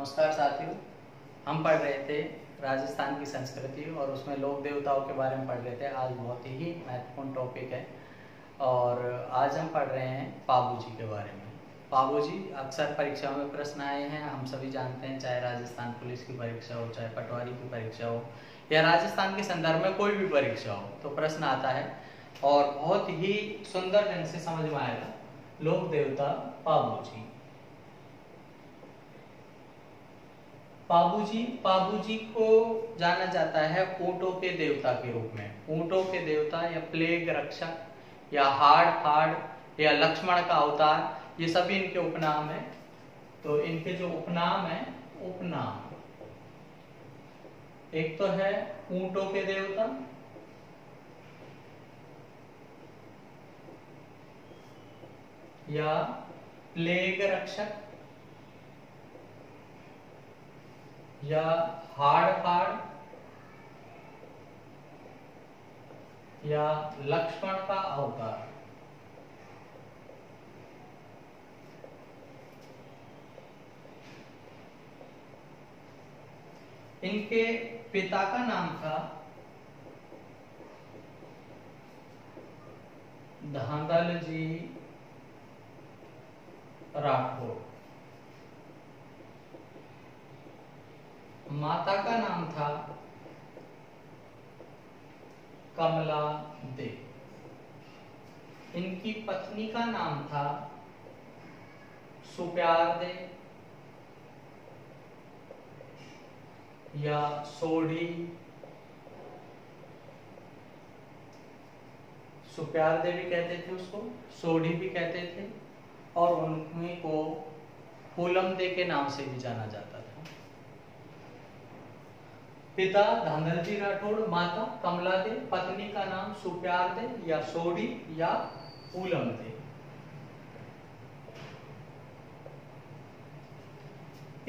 नमस्कार साथियों। हम पढ़ रहे थे राजस्थान की संस्कृति और उसमें लोक देवताओं के बारे में पढ़ रहे थे। आज बहुत ही महत्वपूर्ण टॉपिक है और आज हम पढ़ रहे हैं पाबूजी के बारे में। पाबूजी अक्सर परीक्षाओं में प्रश्न आए हैं, हम सभी जानते हैं। चाहे राजस्थान पुलिस की परीक्षा हो, चाहे पटवारी की परीक्षा हो या राजस्थान के संदर्भ में कोई भी परीक्षा हो तो प्रश्न आता है और बहुत ही सुंदर ढंग से समझ में आएगा। लोक देवता पाबूजी। पाबूजी को जाना जाता है ऊंटों के देवता के रूप में। ऊंटों के देवता या प्लेग रक्षक या हाड़ फाड़ या लक्ष्मण का अवतार, ये सभी इनके उपनाम है। तो इनके जो उपनाम है, उपनाम एक तो है ऊंटों के देवता, या प्लेग रक्षक, या हाड़ फाड़, या लक्ष्मण का अवतार। इनके पिता का नाम था धांधल जी राठौड़। माता का नाम था कमला दे। इनकी पत्नी का नाम था सुप्यार दे या सोढ़ी। सुप्यार दे भी कहते थे उसको, सोढ़ी भी कहते थे, और उन्हीं को फूलम दे के नाम से भी जाना जाता था। पिता धांधल जी राठौड़, माता कमला दे, पत्नी का नाम सुप्यार दे या सोढ़ी या फूलम दे।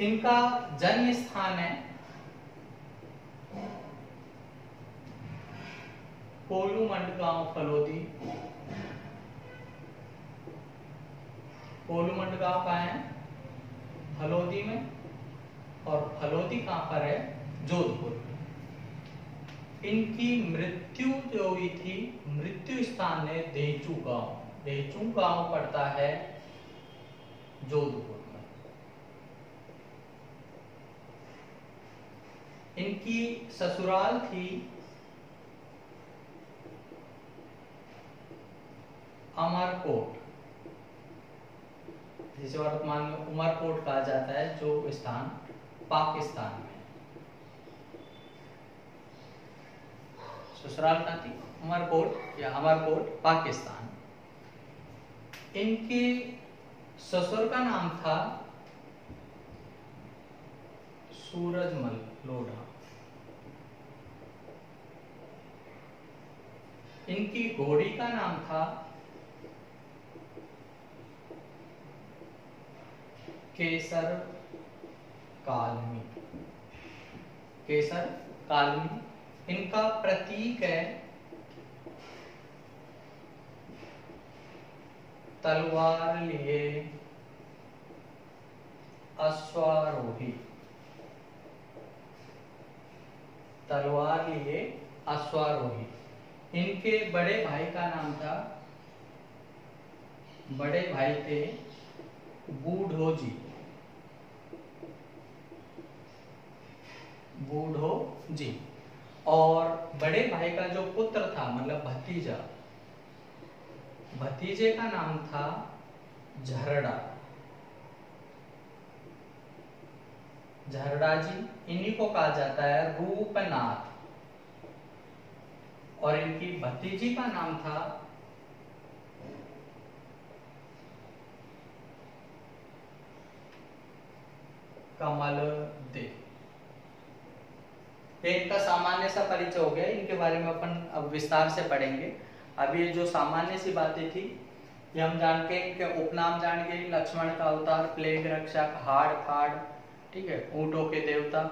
इनका जन्म स्थान है कोलूमंड गांव फलोदी। कोलूमंड गांव कहाँ है? फलोदी में। और फलोदी कहाँ पर है? जोधपुर में। इनकी मृत्यु जो हुई थी, मृत्यु स्थान है देचू गांव। देचू गांव पड़ता है जोधपुर में। इनकी ससुराल थी अमरकोट, जिसे वर्तमान में उमरकोट कहा जाता है, जो स्थान पाकिस्तान में। ससुराल कहाँ थी? उमरकोट या अमरकोट, पाकिस्तान। इनके ससुर का नाम था सूरजमल लोढ़ा। इनकी घोड़ी का नाम था केसर कालमी। केसर कालमी। इनका प्रतीक है तलवार लिए अश्वारोही। तलवार लिए अश्वारोही। इनके बड़े भाई का नाम था, बड़े भाई थे बूढ़ो जी। बूढ़ो जी। और बड़े भाई का जो पुत्र था, मतलब भतीजा, भतीजे का नाम था झरड़ा। झरड़ा जी। इन्हीं को कहा जाता है रूपनाथ। और इनकी भतीजी का नाम था कमल दे। ये इनका सामान्य सा परिचय हो गया। इनके बारे में अपन अब विस्तार से पढ़ेंगे। अभी ये जो सामान्य सी बातें थी ये हम जान के, इनके उपनाम जान के, लक्ष्मण का अवतार, प्लेग रक्षक, हाड़ फाड़, ठीक है, ऊंटों के देवता।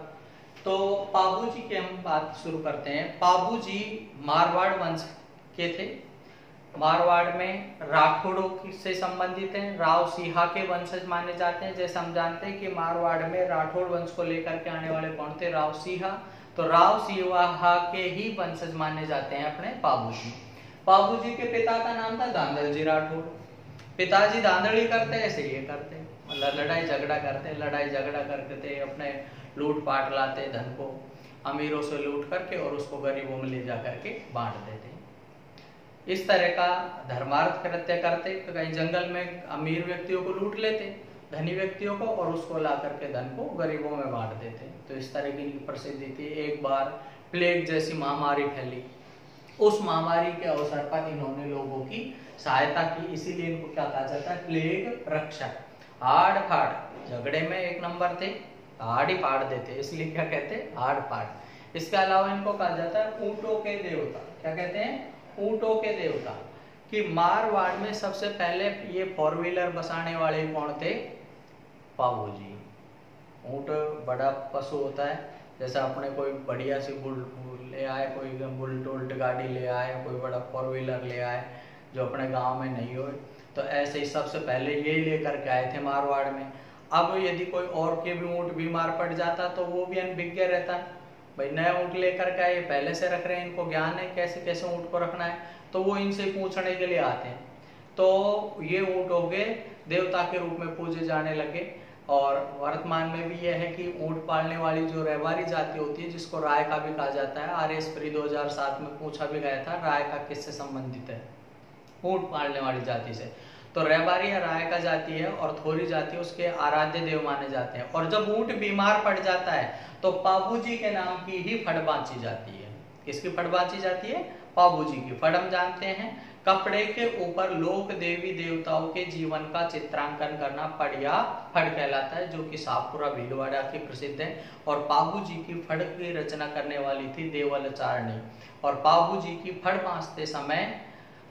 तो पाबूजी की हम बात शुरू करते हैं। पाबूजी मारवाड़ वंश के थे मारवाड़ में राठौड़ों से संबंधित हैं, राव सिहा के वंशज माने जाते हैं। जैसे हम जानते हैं कि मारवाड़ में राठौड़ वंश को लेकर के आने वाले कौन थे, राव सिहा। तो राव सिहा के ही वंशज माने जाते हैं अपने पाबूजी। पाबूजी के पिता का नाम था धांधलजी राठौड़। पिताजी धांधली करते ऐसे ये करते, मतलब लड़ाई झगड़ा करते, लड़ाई झगड़ा करते अपने लूट पाट लाते धन को, अमीरों से लूट करके और उसको गरीबों में ले जा करके बांट देते। इस तरह का धर्मार्थ कृत्य करते, कहीं जंगल में अमीर व्यक्तियों को लूट लेते, धनी व्यक्तियों को, और उसको ला करके धन को गरीबों में बांट देते। तो इस तरह की इनकी प्रसिद्धि थी। एक बार प्लेग जैसी महामारी फैली, उस महामारी के अवसर पर इन्होंने लोगों की सहायता की, इसीलिए इनको क्या कहा जाता है, प्लेग रक्षक। हाड़ फाड़ झगड़े में एक नंबर थे, हाड़ ही फाड़ देते, इसलिए क्या कहते हैं, हाड़ फाड़। इसके अलावा इनको कहा जाता है ऊंटों के देवता। क्या कहते हैं, ऊंटों के देवता। कि मारवाड़ में सबसे पहले ये 4 व्हीलर बसाने वाले कौन थे, पाबूजी। ऊंट बड़ा पशु होता है, जैसा अपने कोई बढ़िया सी बुल ले आए, कोई बुलट गाड़ी ले आए, कोई बड़ा 4 व्हीलर ले आए जो अपने गांव में नहीं हो, तो ऐसे ही सबसे पहले ये लेकर के आए थे मारवाड़ में। अब यदि कोई और के भी ऊंट बीमार पड़ जाता तो वो भी अनभिज्ञ रहता, भाई नया ऊंट लेकर के आए, पहले से रख रहे हैं, इनको ज्ञान है कैसे कैसे ऊंट को रखना है, तो वो इनसे पूछने के लिए आते हैं। तो ये ऊंट हो गए देवता के रूप में पूजे जाने लगे। और वर्तमान में भी यह है कि ऊंट पालने वाली जो रहवारी जाति होती है, जिसको रायका भी कहा जाता है, RSPRI 2007 में पूछा भी गया था रायका किससे संबंधित है, ऊंट पालने वाली जाति से। तो रहवारी या रायका जाति है और थोरी जाति उसके आराध्य देव माने जाते हैं। और जब ऊंट बीमार पड़ जाता है तो पाबूजी के नाम की ही फड़ बांची जाती है। किसकी फड़ बांची जाती है, पाबूजी की। फड़ हम जानते हैं कपड़े के ऊपर लोक देवी देवताओं के जीवन का चित्रांकन करना फड़ या फड़ कहलाता है, जो कि शाहपुरा भीलवाड़ा की प्रसिद्ध है। और पाबूजी की फड़ की रचना करने वाली थी देवलचारणी। और पाबूजी की फड़ बांधते समय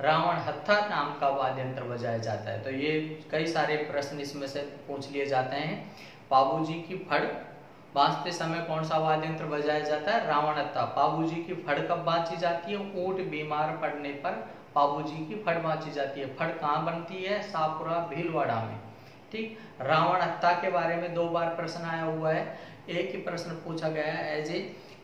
रावण हत्था नाम का वाद्य यंत्र बजाया जाता है। तो ये कई सारे प्रश्न इसमें से पूछ लिए जाते हैं। पाबूजी की फड़ बांधते समय कौन सा वाद्य यंत्र बजाया जाता है, रावण हत्था। पाबूजी की फड़ कब बांधी जाती है, ऊंट बीमार पड़ने पर पाबूजी की फड़ बांधी जाती है। फड़ कहाँ बनती है, शाहपुरा भीलवाड़ा में। ठीक, रावण हत्था के बारे में 2 बार प्रश्न आया हुआ है। एक ही प्रश्न पूछा गया है एज ए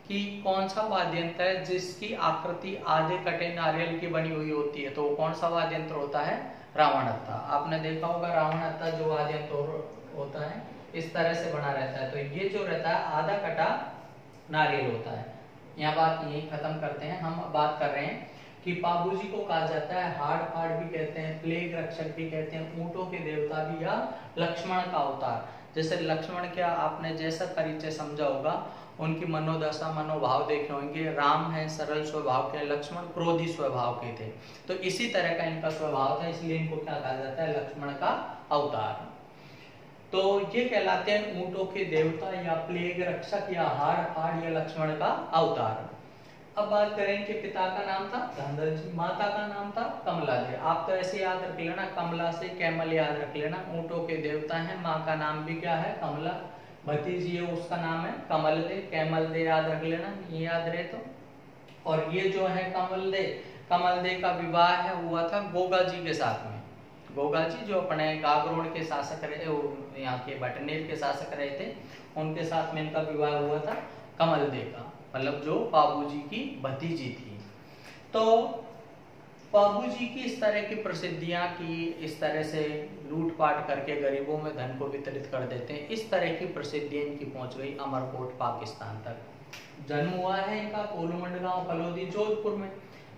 कि कौन सा वाद्य यंत्र है जिसकी आकृति आधे कटे नारियल की बनी हुई होती है, तो वो कौन सा वाद्य यंत्र होता है, रावण हत्था। आपने देखा होगा रावण हत्था जो वाद्य यंत्र होता है इस तरह से बना रहता है। तो ये जो रहता है आधा कटा नारियल होता है। यहाँ बात यही खत्म करते हैं। हम बात कर रहे हैं कि पाबूजी को कहा जाता है हाड़ फाड़ भी कहते हैं, प्लेग रक्षक भी कहते हैं, ऊंटों के देवता भी, या लक्ष्मण का अवतार। जैसे लक्ष्मण का आपने जैसा परिचय समझा होगा, उनकी मनोदशा मनोभाव देखे होंगे। राम है सरल स्वभाव के, लक्ष्मण क्रोधी स्वभाव के थे। तो इसी तरह का इनका स्वभाव था, इसलिए इनको क्या कहा जाता है, लक्ष्मण का अवतार। तो ये कहलाते हैं ऊंटों के देवता या प्लेग रक्षक या हाड़ फाड़ या लक्ष्मण का अवतार। अब बात करें कि पिता का नाम था धांधल जी, माता का नाम था कमला जी। आप तो ऐसे याद रख लेना, कमला से कैमल याद रख लेना। ऊंटों के देवता हैं, माँ का नाम भी क्या है, कमला। भतीजी है उसका नाम है कमल दे, कैमल दे याद रख लेना, ये याद रहे तो। और ये जो है कमल दे का विवाह है हुआ था गोगा जी के साथ में। गोगा जी जो अपने गागरोड़ के शासक रहे, यहाँ के बटनेर के शासक रहे थे, उनके साथ में इनका विवाह हुआ था कमल दे का, मतलब जो पाबूजी की भतीजी थी। तो पाबूजी की इस तरह की प्रसिद्धियां की, इस तरह से लूटपाट करके गरीबों में धन को वितरित कर देते हैं, इस तरह की प्रसिद्धियां इनकी पहुंच गई अमरकोट पाकिस्तान तक। जन्म हुआ है इनका कोलूमंड गांव फलोदी जोधपुर में।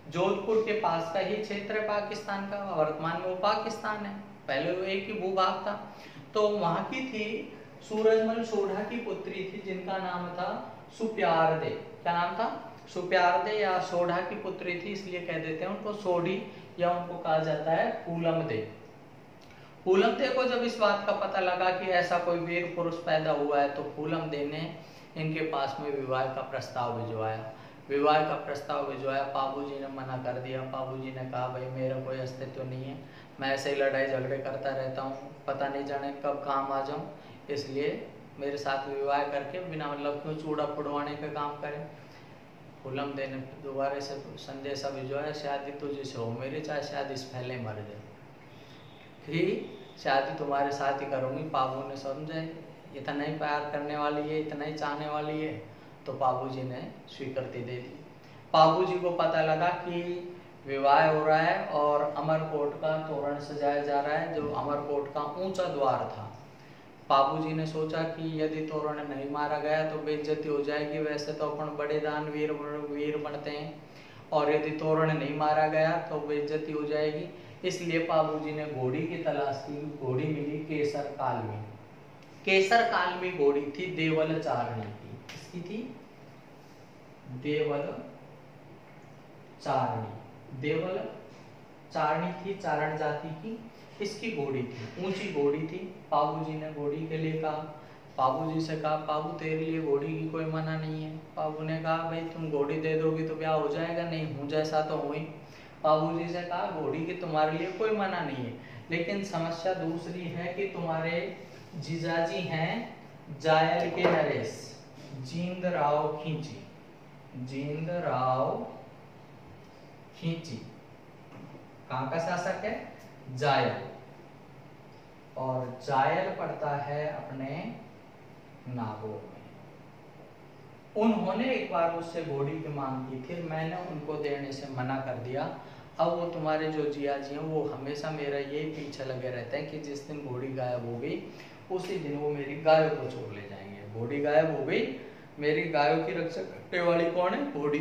जोधपुर के पास का ही क्षेत्र है पाकिस्तान का, वर्तमान में वो पाकिस्तान है, पहले वो एक ही भूभाग था। तो वहां की थी सूरजमल सोढ़ा की पुत्री थी जिनका नाम था सुप्यारदे। क्या नाम था, सुप्यारदे या सोढ़ा की पुत्री थी, इसलिए कह देते हैं उनको सोढ़ी, या उनको कहा जाता है फूलम दे। फूलम दे को जब इस बात का पता लगा कि ऐसा कोई वीर पुरुष पैदा हुआ है, तो फूलम दे ने इनके पास में विवाह का प्रस्ताव भिजवाया। विवाह का प्रस्ताव भिजवाया, पाबूजी ने मना कर दिया। पाबूजी ने कहा भाई मेरा कोई अस्तित्व नहीं है, मैं ऐसे ही लड़ाई झगड़े करता रहता हूँ, पता नहीं जाने कब काम आ जाऊँ, इसलिए मेरे साथ विवाह करके बिना मतलब क्यों चूड़ा फुड़वाने का काम करें। फूलम देने दोबारा से संदेशा भिजवाया, शादी तुझसे हो मेरी, चाहे शादी से पहले मर जाए, कि शादी तुम्हारे साथ ही करूँगी। पाबू ने समझे इतना ही प्यार करने वाली है, इतना ही चाहने वाली है, तो पाबू जी ने स्वीकृति दे दी। पाबू जी को पता लगा कि विवाह हो रहा है और अमरकोट का तोरण सजाया जा रहा है, जो अमरकोट का ऊंचा द्वार था। पाबू जी ने सोचा कि यदि तोरण नहीं मारा गया तो बेइज्जती हो जाएगी, वैसे तो अपन बड़े दानवीर वीर बनते हैं, और यदि तोरण नहीं मारा गया तो बेइज्जती हो जाएगी। इसलिए पाबू जी ने घोड़ी की तलाश की। घोड़ी मिली केसर कालमी। केसर कालमी घोड़ी थी देवल चारणी की। किसकी थी? देवल चारणी। देवल चारणी थी, चारण जाति की इसकी घोड़ी थी, ऊंची घोड़ी थी। पाबू जी ने घोड़ी के लिए कहा, पाबू जी से कहा, पाबू तेरे लिए घोड़ी की कोई मना नहीं है। पाबू ने कहा, भाई तुम घोड़ी दे दोगी तो ब्याह हो जाएगा, नहीं हूँ जैसा तो हुई। पाबू जी से कहा, घोड़ी की तुम्हारे लिए कोई मना नहीं है, लेकिन समस्या दूसरी है कि तुम्हारे जीजाजी हैं जायल के नरेश, जींद राव खींची। जींद राव खींची कहाँ का शासक है? जायल। और जायल पड़ता है अपने नागौर में। उन्होंने एक बार उससे घोड़ी की मांग की थी, मैंने उनको देने से मना कर दिया। अब वो तुम्हारे जो जिया जी हैं वो हमेशा मेरा यही पीछे लगे रहते हैं कि जिस दिन घोड़ी गायब हो गई उसी दिन वो मेरी गायों को चोर ले जाएंगे। घोड़ी गायब हो गई, मेरी गायों की रक्षा करने वाली कौन है? घोड़ी।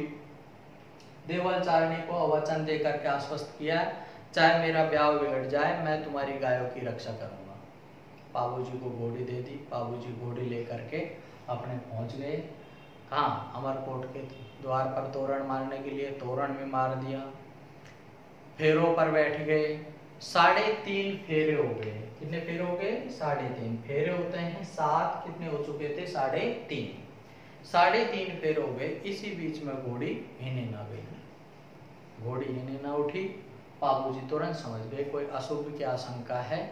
देवल चारणी को अवचन दे करके आश्वस्त किया, चाहे मेरा ब्याह बिगड़ जाए मैं तुम्हारी गायों की रक्षा करूंगा। पाबू जी को घोड़ी दे दी। पाबू जी घोड़ी लेकर के अपने पहुंच गए कहाँ? अमरकोट के द्वार पर तोरण मारने के लिए। तोरण में मार दिया, फेरों पर बैठ गए। 3.5 फेरे हो गए। कितने फेरे हो गए? 3.5 फेरे होते हैं 7, कितने हो चुके थे? 3.5। 3.5 फेरे हो गए। इसी बीच में घोड़ी हिने ना गई। घोड़ी हिने ना उठी। पाबू जी तुरंत समझ गए कोई अशुभ की आशंका है।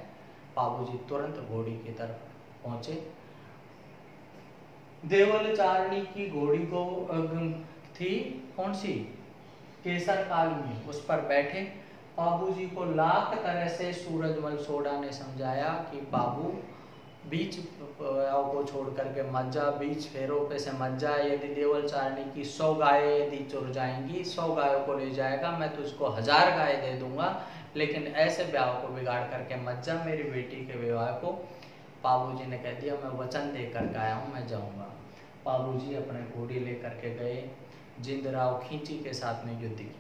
पाबू जी तुरंत घोड़ी की तरफ पहुंचे। देवल चारणी की घोड़ी को थी कौन सी? केसर कालमी। उस पर बैठे। पाबू जी को लाख तरह से सूरजमल सोडा ने समझाया कि बाबू बीच को छोड़ करके मत जा, बीच फेरों पे से मत जा। यदि देवल चारणी की 100 गायें यदि चुर जाएंगी, 100 गायों को ले जाएगा, मैं तुझको 1000 गायें दे दूंगा, लेकिन ऐसे ब्याह को बिगाड़ करके मत जा मेरी बेटी के विवाह को। पाबू जी ने कह दिया, मैं वचन दे करके आया हूँ, मैं जाऊंगा। पाबू जी अपने घोड़ी लेकर के गए। जींद राव खींची के साथ में युद्ध की।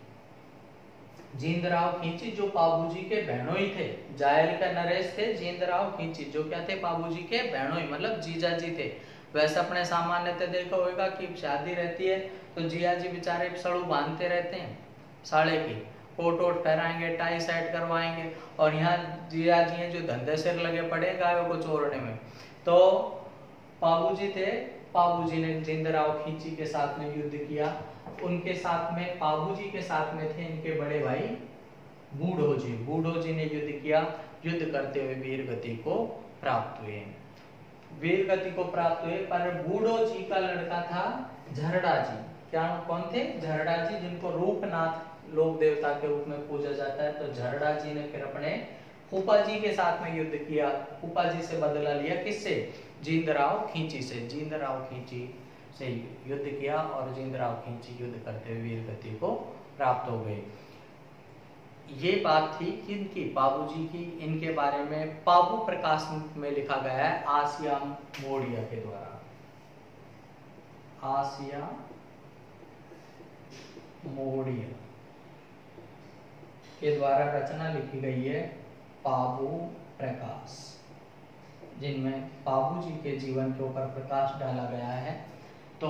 जींद राव खींची जो पाबू जी के बहनोई थे, जायल का नरेश थे। जींद राव खींची जो क्या थे? पाबू जी के बहनोई, मतलब जीजा जी थे। वैसे अपने सामान्यतः देखा होगा कि शादी रहती है तो जिया जी बेचारे सड़ू बांधते रहते हैं, साड़े की कोट वोट पहराएंगे, टाई साइड करवाएंगे, और यहाँ जिया जी हैं जो धंधे सिर लगे पड़े गायों को चोरने में। तो पाबू जी थे। पाबू जी ने जींद राव खींची के साथ में युद्ध किया। उनके साथ में, पाबू जी के साथ में थे इनके बड़े भाई बूढ़ो जी। बूढ़ो जी ने युद्ध किया। युद्ध करते हुए वीर गति को प्राप्त हुए। वीर गति को प्राप्त हुए, पर बूढ़ो जी का लड़का था झरड़ा जी। क्या कौन थे? झरड़ा जी, जिनको रूपनाथ लोक देवता के रूप में पूजा जाता है। तो झरड़ा जी ने फिर अपने फूफा जी के साथ में युद्ध किया। फूफा जी से बदला लिया। किससे? जींद राव खींची से। जींद राव खींची से युद्ध किया और जींद राव खींची युद्ध करते हुए वीर गति को प्राप्त हो गए। ये बात थी किनकी? पाबू जी की। इनके बारे में पाबू प्रकाश में लिखा गया है आसिया मोड़िया के द्वारा। आसिया मोड़िया के द्वारा रचना लिखी गई है पाबू प्रकाश, जिनमें पाबू जी के जीवन के ऊपर प्रकाश डाला गया है। तो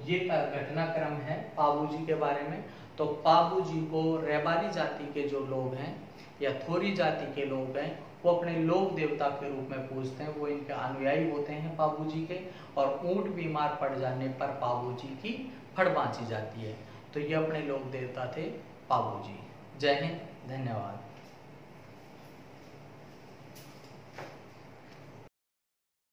ये घटनाक्रम है पाबू जी के बारे में। तो पाबू जी को रेबारी जाति के जो लोग हैं या थोरी जाति के लोग हैं वो अपने लोक देवता के रूप में पूजते हैं। वो इनके अनुयायी होते हैं पाबू जी के। और ऊंट बीमार पड़ जाने पर पाबू जी की फड़ बांची जाती है। तो ये अपने लोक देवता थे पाबू जी। जय हिंद, धन्यवाद।